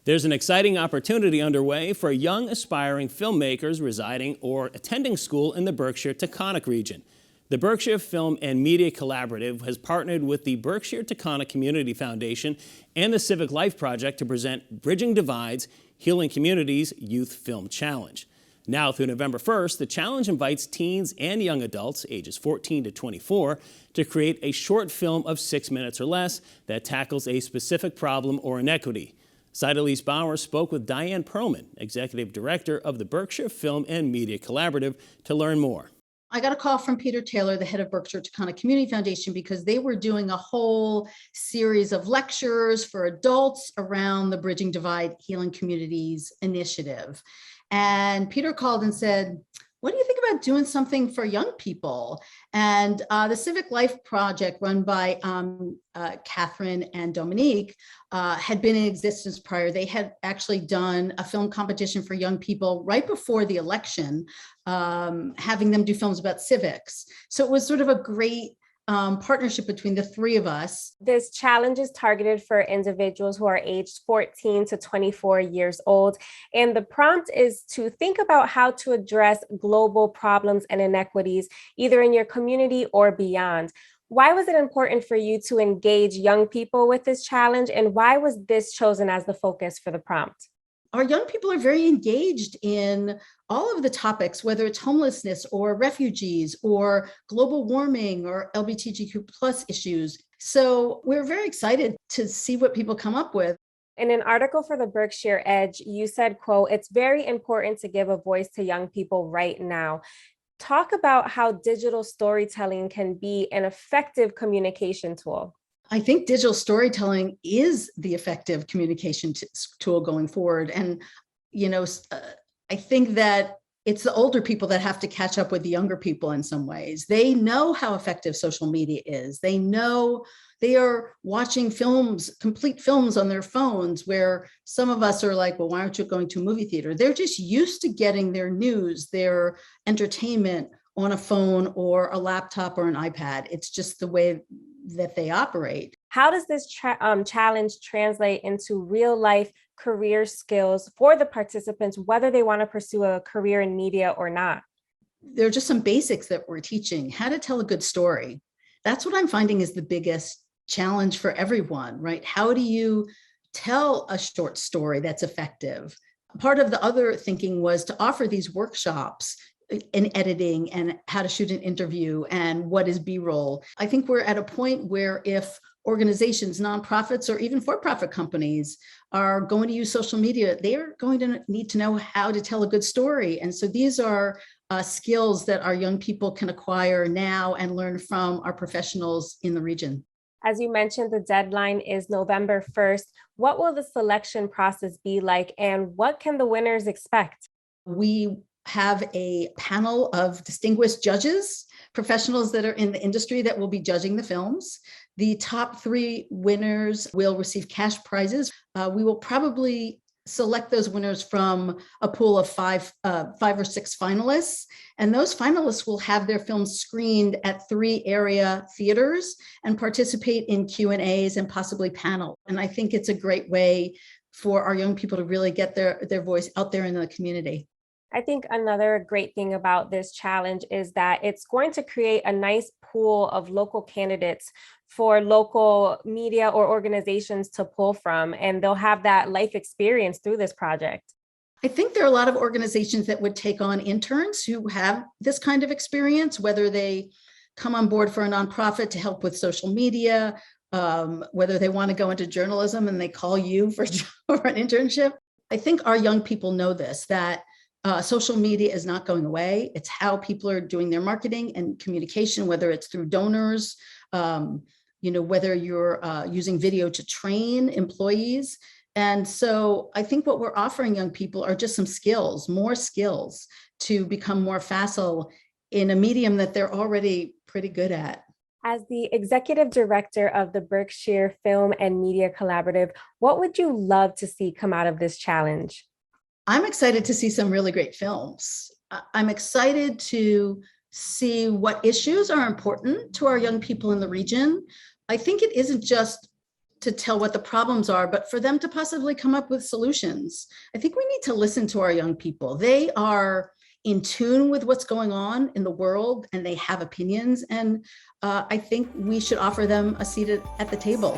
There's an exciting opportunity underway for young aspiring filmmakers residing or attending school in the Berkshire-Taconic region. The Berkshire Film and Media Collaborative has partnered with the Berkshire-Taconic Community Foundation and the Civic Life Project to present Bridging Divides, Healing Communities Youth Film Challenge. Now through November 1st, the challenge invites teens and young adults, ages 14 to 24, to create a short film of 6 minutes or less that tackles a specific problem or inequity. Seidalise Bauer spoke with Diane Perlman, Executive Director of the Berkshire Film and Media Collaborative, to learn more. I got a call from Peter Taylor, the head of Berkshire-Taconic Community Foundation, because they were doing a whole series of lectures for adults around the Bridging Divide Healing Communities initiative. And Peter called and said, what do you think about doing something for young people? And the Civic Life Project, run by Catherine and Dominique, had been in existence prior. They had actually done a film competition for young people right before the election, having them do films about civics. So it was sort of a great partnership between the three of us. This challenge is targeted for individuals who are aged 14 to 24 years old. And the prompt is to think about how to address global problems and inequities, either in your community or beyond. Why was it important for you to engage young people with this challenge? And why was this chosen as the focus for the prompt? Our young people are very engaged in all of the topics, whether it's homelessness or refugees or global warming or LGBTQ plus issues. So we're very excited to see what people come up with. In an article for the Berkshire Edge, you said, quote, "It's very important to give a voice to young people right now." Talk about how digital storytelling can be an effective communication tool. I think digital storytelling is the effective communication tool going forward. And, I think that it's the older people that have to catch up with the younger people in some ways. They know how effective social media is. They know they are watching films, complete films on their phones, where some of us are like, well, why aren't you going to a movie theater? They're just used to getting their news, their entertainment on a phone or a laptop or an iPad. It's just the way that they operate. How does this challenge translate into real life career skills for the participants, whether they want to pursue a career in media or not? There are just some basics that we're teaching. How to tell a good story. That's what I'm finding is the biggest challenge for everyone, right? How do you tell a short story that's effective? Part of the other thinking was to offer these workshops in editing and how to shoot an interview and what is B-roll. I think we're at a point where if organizations, nonprofits, or even for-profit companies are going to use social media, they are going to need to know how to tell a good story. And so these are skills that our young people can acquire now and learn from our professionals in the region. As you mentioned, the deadline is November 1st. What will the selection process be like, and what can the winners expect? We have a panel of distinguished judges, professionals that are in the industry that will be judging the films. The top 3 winners will receive cash prizes. We will probably select those winners from a pool of five or six finalists. And those finalists will have their films screened at 3 area theaters and participate in Q&As and possibly panel. And I think it's a great way for our young people to really get their voice out there in the community. I think another great thing about this challenge is that it's going to create a nice pool of local candidates for local media or organizations to pull from, and they'll have that life experience through this project. I think there are a lot of organizations that would take on interns who have this kind of experience, whether they come on board for a nonprofit to help with social media, whether they want to go into journalism and they call you for an internship. I think our young people know this, that social media is not going away. It's how people are doing their marketing and communication, whether it's through donors, whether you're using video to train employees. And so I think what we're offering young people are just some skills, more skills to become more facile in a medium that they're already pretty good at. As the executive director of the Berkshire Film and Media Collaborative, what would you love to see come out of this challenge? I'm excited to see some really great films. I'm excited to see what issues are important to our young people in the region. I think it isn't just to tell what the problems are, but for them to possibly come up with solutions. I think we need to listen to our young people. They are in tune with what's going on in the world and they have opinions. And I think we should offer them a seat at the table.